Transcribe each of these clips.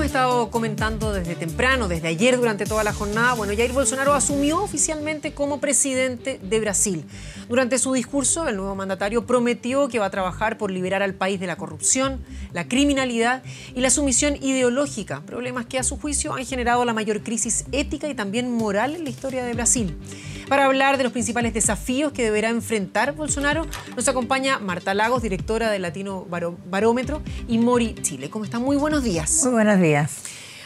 hemos estado comentando desde temprano, desde ayer durante toda la jornada, bueno, Jair Bolsonaro asumió oficialmente como presidente de Brasil. Durante su discurso, el nuevo mandatario prometió que va a trabajar por liberar al país de la corrupción, la criminalidad y la sumisión ideológica, problemas que a su juicio han generado la mayor crisis ética y también moral en la historia de Brasil. Para hablar de los principales desafíos que deberá enfrentar Bolsonaro, nos acompaña Marta Lagos, directora del Latino Barómetro, y Mori Chile. ¿Cómo están? Muy buenos días. Muy buenos días.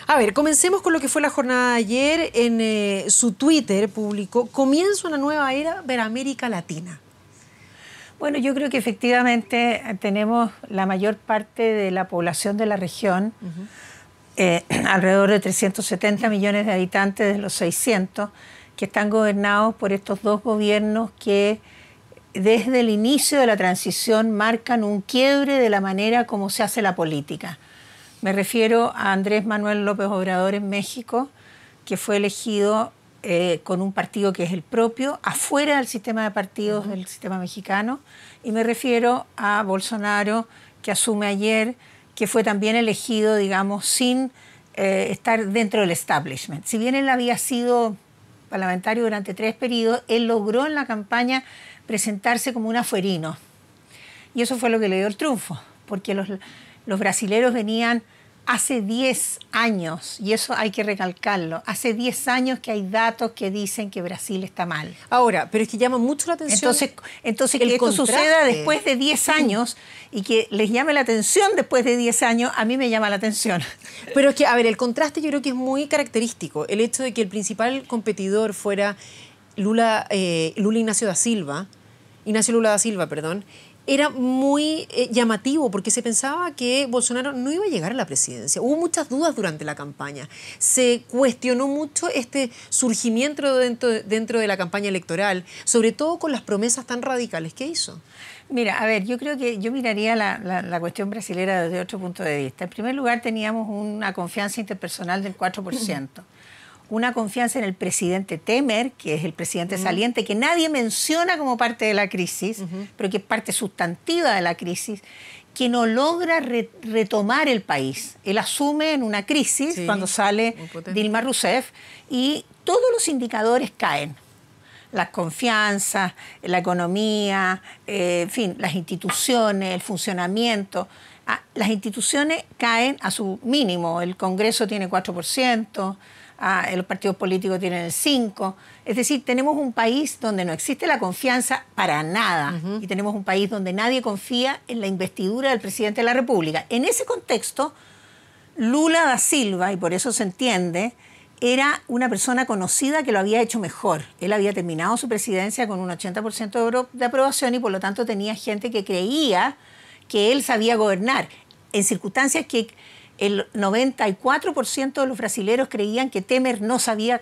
A ver, comencemos con lo que fue la jornada de ayer. En su Twitter publicó: comienza una nueva era para América Latina. Bueno, yo creo que efectivamente tenemos la mayor parte de la población de la región, alrededor de 370 millones de habitantes de los 600, que están gobernados por estos dos gobiernos que desde el inicio de la transición marcan un quiebre de la manera como se hace la política. Me refiero a Andrés Manuel López Obrador en México, que fue elegido con un partido que es el propio, afuera del sistema de partidos del sistema mexicano, y me refiero a Bolsonaro, que asume ayer, que fue también elegido, digamos, sin estar dentro del establishment. Si bien él había sido parlamentario durante 3 periodos, él logró en la campaña presentarse como un afuerino. Y eso fue lo que le dio el triunfo, porque los brasileros venían hace 10 años, y eso hay que recalcarlo, hace 10 años que hay datos que dicen que Brasil está mal. Ahora, pero es que llama mucho la atención. Entonces que esto suceda después de 10 años y que les llame la atención después de 10 años, a mí me llama la atención. Pero es que, a ver, el contraste yo creo que es muy característico. El hecho de que el principal competidor fuera Ignacio Lula da Silva, era muy llamativo, porque se pensaba que Bolsonaro no iba a llegar a la presidencia. Hubo muchas dudas durante la campaña. Se cuestionó mucho este surgimiento dentro de la campaña electoral, sobre todo con las promesas tan radicales que hizo. Mira, a ver, yo creo que yo miraría la cuestión brasilera desde otro punto de vista. En primer lugar, teníamos una confianza interpersonal del 4%. Una confianza en el presidente Temer, que es el presidente saliente, que nadie menciona como parte de la crisis, pero que es parte sustantiva de la crisis, que no logra retomar el país. Él asume en una crisis cuando sale Dilma Rousseff y todos los indicadores caen. Las confianzas, la economía, en fin, las instituciones, el funcionamiento. Las instituciones caen a su mínimo. El Congreso tiene 4%. Los partidos políticos tienen el 5%. Es decir, tenemos un país donde no existe la confianza para nada. Y tenemos un país donde nadie confía en la investidura del presidente de la República. En ese contexto, Lula da Silva, y por eso se entiende, era una persona conocida que lo había hecho mejor. Él había terminado su presidencia con un 80% de aprobación y por lo tanto tenía gente que creía que él sabía gobernar, en circunstancias que el 94% de los brasileros creían que Temer no sabía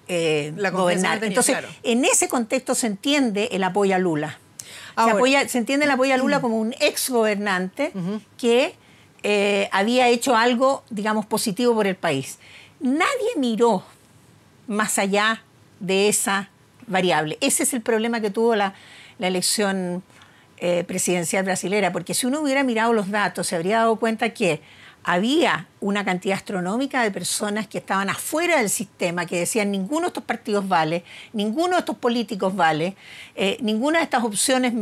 gobernar. Entonces, en ese contexto se entiende el apoyo a Lula. Se entiende el apoyo a Lula como un ex gobernante que había hecho algo, digamos, positivo por el país. Nadie miró más allá de esa variable. Ese es el problema que tuvo la elección presidencial brasilera, porque si uno hubiera mirado los datos, se habría dado cuenta que había una cantidad astronómica de personas que estaban afuera del sistema, que decían ninguno de estos partidos vale, ninguno de estos políticos vale, ninguna de estas opciones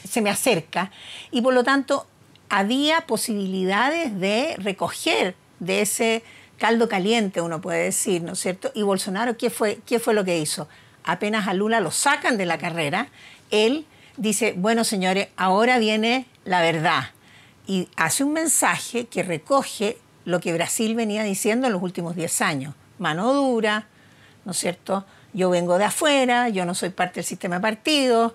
se me acerca, y por lo tanto había posibilidades de recoger de ese caldo caliente, uno puede decir, ¿no es cierto? Y Bolsonaro, ¿qué fue lo que hizo? Apenas a Lula lo sacan de la carrera, él dice, bueno, señores, ahora viene la verdad. Y hace un mensaje que recoge lo que Brasil venía diciendo en los últimos 10 años. Mano dura, ¿no es cierto? Yo vengo de afuera, yo no soy parte del sistema de partidos,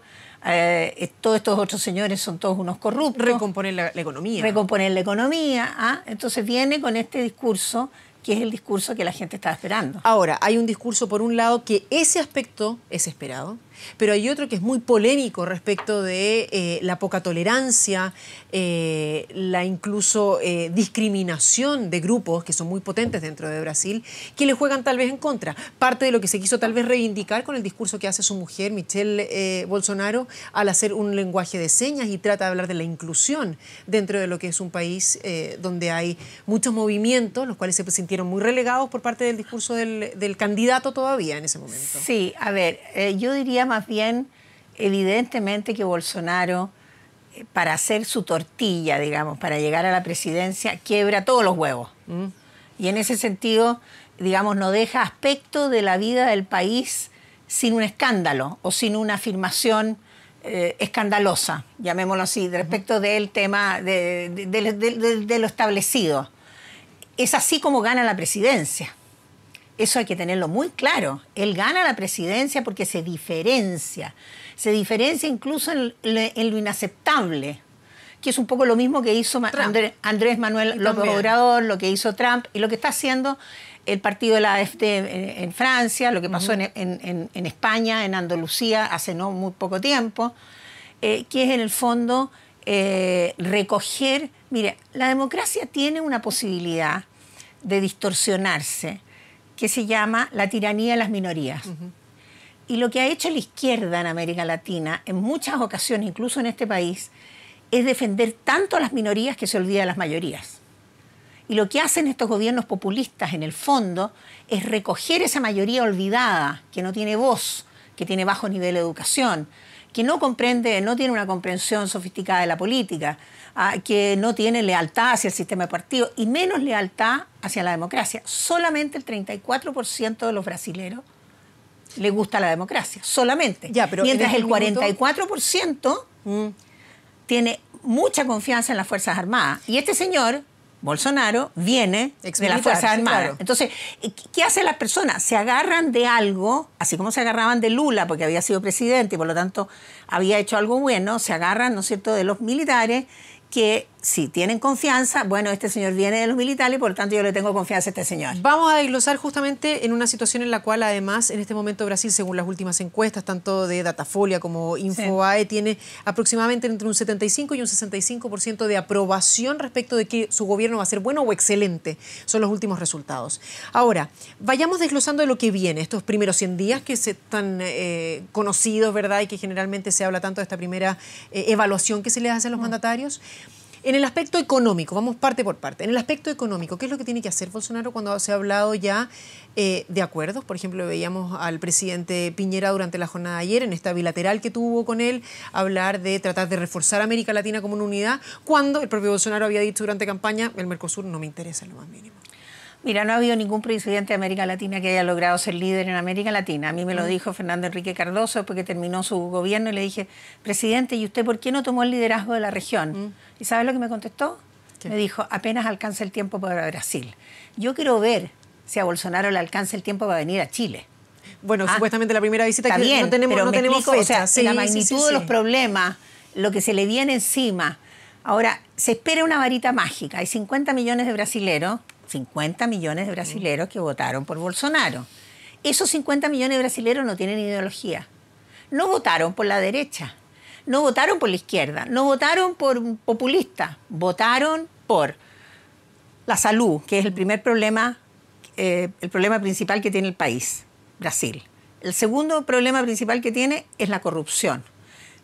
todos estos otros señores son todos unos corruptos. Recomponer la economía. Recomponer la economía. Entonces viene con este discurso, que es el discurso que la gente estaba esperando. Ahora, hay un discurso, por un lado, que ese aspecto es esperado, pero hay otro que es muy polémico respecto de la poca tolerancia, la incluso discriminación de grupos que son muy potentes dentro de Brasil, que le juegan tal vez en contra. Parte de lo que se quiso tal vez reivindicar con el discurso que hace su mujer, Michelle Bolsonaro, al hacer un lenguaje de señas y trata de hablar de la inclusión dentro de lo que es un país donde hay muchos movimientos, los cuales se sintieron muy relegados por parte del discurso del candidato todavía en ese momento. Sí, a ver, yo diría más bien, evidentemente que Bolsonaro, para hacer su tortilla, digamos, para llegar a la presidencia, quiebra todos los huevos. Y en ese sentido, digamos, no deja aspecto de la vida del país sin un escándalo o sin una afirmación escandalosa, llamémoslo así, respecto del tema de lo establecido. Es así como gana la presidencia. Eso hay que tenerlo muy claro. Él gana la presidencia porque se diferencia incluso en lo inaceptable, que es un poco lo mismo que hizo Andrés Manuel López Obrador, lo que hizo Trump y lo que está haciendo el partido de la AfD en Francia, lo que pasó en España, en Andalucía, hace no muy poco tiempo, que es en el fondo recoger... Mire, la democracia tiene una posibilidad de distorsionarse que se llama la tiranía de las minorías. Y lo que ha hecho la izquierda en América Latina, en muchas ocasiones, incluso en este país, es defender tanto a las minorías que se olvida de las mayorías. Y lo que hacen estos gobiernos populistas, en el fondo, es recoger esa mayoría olvidada, que no tiene voz, que tiene bajo nivel de educación, que no comprende, no tiene una comprensión sofisticada de la política, que no tiene lealtad hacia el sistema de partidos y menos lealtad hacia la democracia. Solamente el 34% de los brasileros le gusta la democracia, solamente. Ya, pero mientras el 44% tiene mucha confianza en las Fuerzas Armadas. Y este señor, Bolsonaro, viene de las Fuerzas Armadas. Claro. Entonces, ¿qué hacen las personas? Se agarran de algo, así como se agarraban de Lula, porque había sido presidente y por lo tanto había hecho algo bueno, se agarran, ¿no es cierto?, de los militares que si tienen confianza, bueno, este señor viene de los militares, por lo tanto yo le tengo confianza a este señor. Vamos a desglosar justamente en una situación en la cual además en este momento Brasil, según las últimas encuestas, tanto de Datafolia como Infobae, tiene aproximadamente entre un 75 y un 65% de aprobación respecto de que su gobierno va a ser bueno o excelente. Son los últimos resultados. Ahora, vayamos desglosando de lo que viene, estos primeros 100 días que se están conocidos, ¿verdad? Y que generalmente se habla tanto de esta primera evaluación que se les hace a los mandatarios. En el aspecto económico, vamos parte por parte. En el aspecto económico, ¿qué es lo que tiene que hacer Bolsonaro cuando se ha hablado ya de acuerdos? Por ejemplo, veíamos al presidente Piñera durante la jornada de ayer, en esta bilateral que tuvo con él, hablar de tratar de reforzar a América Latina como una unidad, cuando el propio Bolsonaro había dicho durante campaña, el Mercosur no me interesa en lo más mínimo. Mira, no ha habido ningún presidente de América Latina que haya logrado ser líder en América Latina. A mí me lo dijo Fernando Enrique Cardoso después que terminó su gobierno y le dije, presidente, ¿y usted por qué no tomó el liderazgo de la región? ¿Y sabes lo que me contestó? ¿Qué? Me dijo, apenas alcanza el tiempo para Brasil. Yo quiero ver si a Bolsonaro le alcanza el tiempo para venir a Chile. Bueno, supuestamente la primera visita que bien, no tenemos fecha. O sea, sí, la magnitud de los problemas, lo que se le viene encima. Ahora, se espera una varita mágica. Hay 50 millones de brasileros que votaron por Bolsonaro. Esos 50 millones de brasileros no tienen ideología. No votaron por la derecha, no votaron por la izquierda, no votaron por populistas, votaron por la salud, que es el primer problema, el problema principal que tiene el país, Brasil. El segundo problema principal que tiene es la corrupción.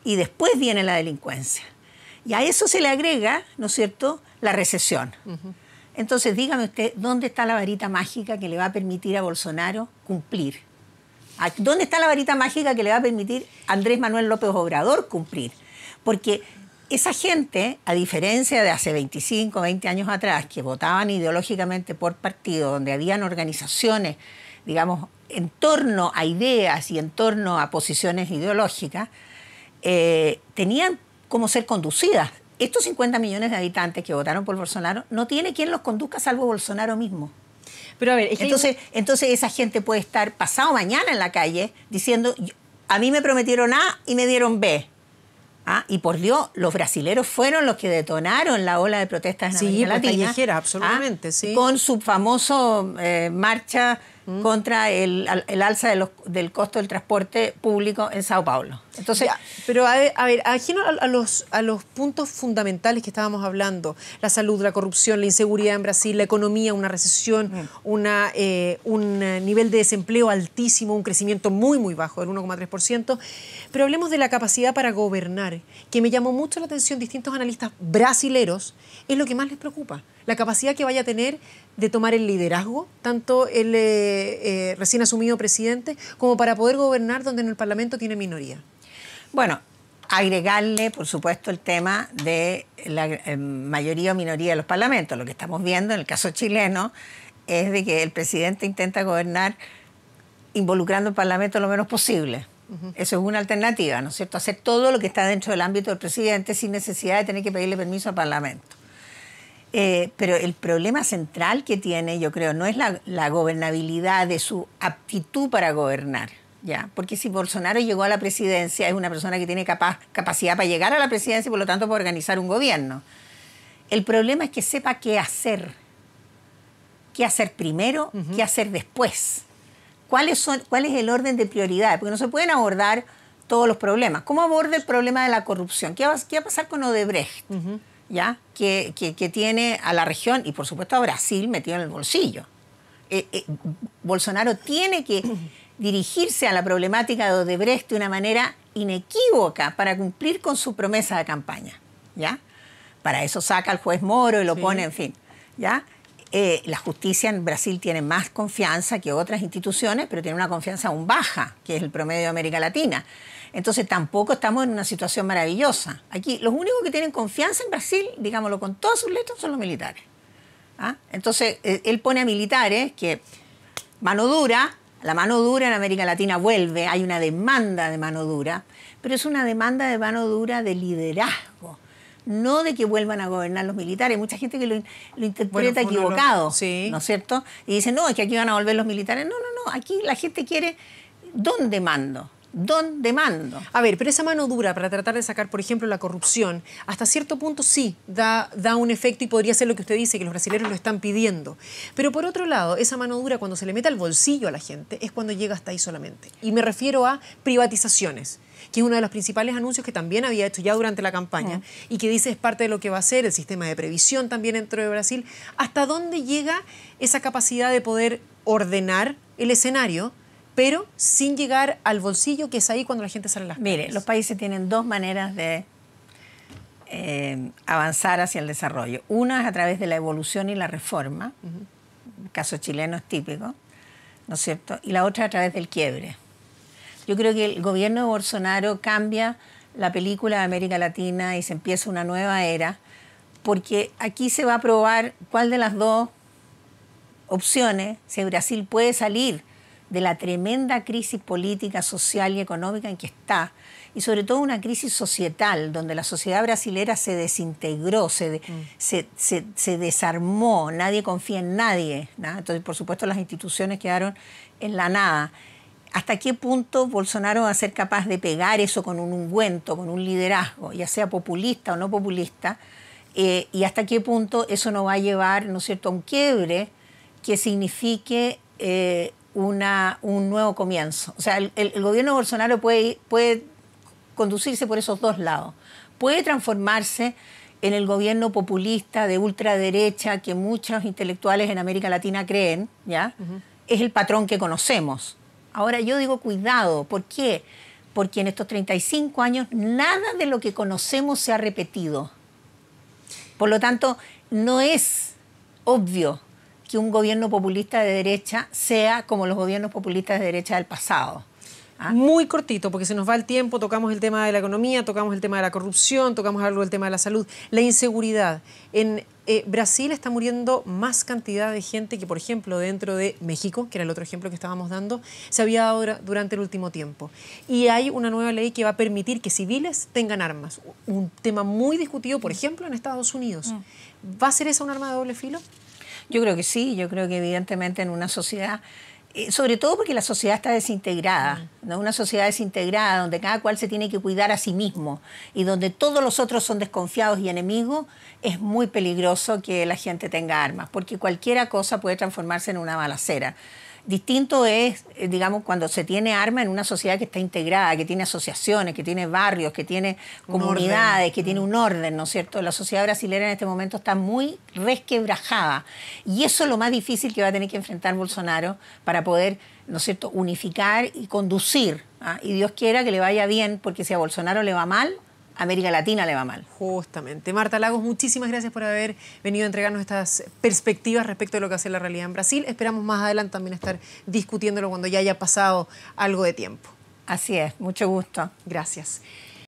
Y después viene la delincuencia. Y a eso se le agrega, ¿no es cierto?, la recesión. Entonces, dígame usted, ¿dónde está la varita mágica que le va a permitir a Bolsonaro cumplir? ¿Dónde está la varita mágica que le va a permitir a Andrés Manuel López Obrador cumplir? Porque esa gente, a diferencia de hace 25, 20 años atrás, que votaban ideológicamente por partido, donde habían organizaciones, digamos, en torno a ideas y en torno a posiciones ideológicas, tenían cómo ser conducidas. Estos 50 millones de habitantes que votaron por Bolsonaro no tiene quien los conduzca salvo Bolsonaro mismo. Pero a ver, entonces esa gente puede estar pasado mañana en la calle diciendo, a mí me prometieron A y me dieron B. Y por Dios, los brasileros fueron los que detonaron la ola de protestas en América Latina. Callejera, absolutamente, sí. Con su famoso marcha contra el alza del costo del transporte público en Sao Paulo. Entonces, ya, pero a ver, ajeno a los puntos fundamentales que estábamos hablando, la salud, la corrupción, la inseguridad en Brasil, la economía, una recesión, un nivel de desempleo altísimo, un crecimiento muy, muy bajo, del 1,3%, pero hablemos de la capacidad para gobernar, que me llamó mucho la atención distintos analistas brasileros, es lo que más les preocupa, la capacidad que vaya a tener de tomar el liderazgo, tanto el recién asumido presidente, como para poder gobernar donde en el Parlamento tiene minoría. Bueno, agregarle, por supuesto, el tema de la mayoría o minoría de los parlamentos. Lo que estamos viendo en el caso chileno es de que el presidente intenta gobernar involucrando al Parlamento lo menos posible. Eso es una alternativa, ¿no es cierto? Hacer todo lo que está dentro del ámbito del presidente sin necesidad de tener que pedirle permiso al Parlamento. Pero el problema central que tiene, yo creo, no es la gobernabilidad de su aptitud para gobernar, ¿ya? Porque si Bolsonaro llegó a la presidencia, es una persona que tiene capacidad para llegar a la presidencia y por lo tanto para organizar un gobierno. El problema es que sepa qué hacer primero, qué hacer después. ¿Cuál es el orden de prioridades? Porque no se pueden abordar todos los problemas. ¿Cómo aborda el problema de la corrupción? ¿Qué va a pasar con Odebrecht? ¿Ya? Que tiene a la región y por supuesto a Brasil metido en el bolsillo. Bolsonaro tiene que dirigirse a la problemática de Odebrecht de una manera inequívoca para cumplir con su promesa de campaña, ¿ya? Para eso saca al juez Moro y lo pone, en fin, ¿ya? La justicia en Brasil tiene más confianza que otras instituciones, pero tiene una confianza aún baja, que es el promedio de América Latina. Entonces tampoco estamos en una situación maravillosa. Aquí los únicos que tienen confianza en Brasil, digámoslo con todas sus letras, son los militares. ¿Ah? Entonces él pone a militares que mano dura, la mano dura en América Latina vuelve, hay una demanda de mano dura, pero es una demanda de mano dura de liderazgo, no de que vuelvan a gobernar los militares. Hay mucha gente que lo interpreta equivocado, ¿no es cierto? Y dice, no, es que aquí van a volver los militares. No, aquí la gente quiere, ¿dónde mando? ¿Dónde mando? A ver, pero esa mano dura para tratar de sacar, por ejemplo, la corrupción, hasta cierto punto sí da un efecto y podría ser lo que usted dice, que los brasileños lo están pidiendo. Pero por otro lado, esa mano dura cuando se le mete al bolsillo a la gente es cuando llega hasta ahí solamente. Y me refiero a privatizaciones, que es uno de los principales anuncios que también había hecho ya durante la campaña y que dice es parte de lo que va a ser el sistema de previsión también dentro de Brasil. ¿Hasta dónde llega esa capacidad de poder ordenar el escenario, pero sin llegar al bolsillo, que es ahí cuando la gente sale a las calles? Mire, los países tienen dos maneras de avanzar hacia el desarrollo. Una es a través de la evolución y la reforma, el caso chileno es típico, ¿no es cierto? Y la otra a través del quiebre. Yo creo que el gobierno de Bolsonaro cambia la película de América Latina y se empieza una nueva era, porque aquí se va a probar cuál de las dos opciones, si Brasil puede salir de la tremenda crisis política, social y económica en que está, y sobre todo una crisis societal, donde la sociedad brasilera se desintegró, se desarmó, nadie confía en nadie, ¿no? Entonces, por supuesto, las instituciones quedaron en la nada. ¿Hasta qué punto Bolsonaro va a ser capaz de pegar eso con un ungüento, con un liderazgo, ya sea populista o no populista? Y hasta qué punto eso no va a llevar, ¿no es cierto?, a un quiebre que signifique un nuevo comienzo. O sea, el gobierno de Bolsonaro puede conducirse por esos dos lados. Puede transformarse en el gobierno populista de ultraderecha que muchos intelectuales en América Latina creen, ¿ya? Es el patrón que conocemos. Ahora yo digo cuidado, ¿por qué? Porque en estos 35 años nada de lo que conocemos se ha repetido. Por lo tanto, no es obvio que un gobierno populista de derecha sea como los gobiernos populistas de derecha del pasado. ¿Ah? Muy cortito, porque se nos va el tiempo, tocamos el tema de la economía, tocamos el tema de la corrupción, tocamos algo del tema de la salud, la inseguridad. En Brasil está muriendo más cantidad de gente que, por ejemplo, dentro de México, que era el otro ejemplo que estábamos dando, se había dado durante el último tiempo. Y hay una nueva ley que va a permitir que civiles tengan armas. Un tema muy discutido, por ejemplo, en Estados Unidos. ¿Va a ser esa un arma de doble filo? Yo creo que sí, yo creo que evidentemente en una sociedad, sobre todo porque la sociedad está desintegrada, ¿no? Una sociedad desintegrada donde cada cual se tiene que cuidar a sí mismo y donde todos los otros son desconfiados y enemigos, es muy peligroso que la gente tenga armas, porque cualquier cosa puede transformarse en una balacera. Distinto es, digamos, cuando se tiene arma en una sociedad que está integrada, que tiene asociaciones, que tiene barrios, que tiene comunidades, que tiene un orden, ¿no es cierto? La sociedad brasileña en este momento está muy resquebrajada. Y eso es lo más difícil que va a tener que enfrentar Bolsonaro para poder, ¿no es cierto?, unificar y conducir. ¿Ah? Y Dios quiera que le vaya bien, porque si a Bolsonaro le va mal, a América Latina le va mal. Justamente. Marta Lagos, muchísimas gracias por haber venido a entregarnos estas perspectivas respecto de lo que hace la realidad en Brasil. Esperamos más adelante también estar discutiéndolo cuando ya haya pasado algo de tiempo. Así es, mucho gusto. Gracias.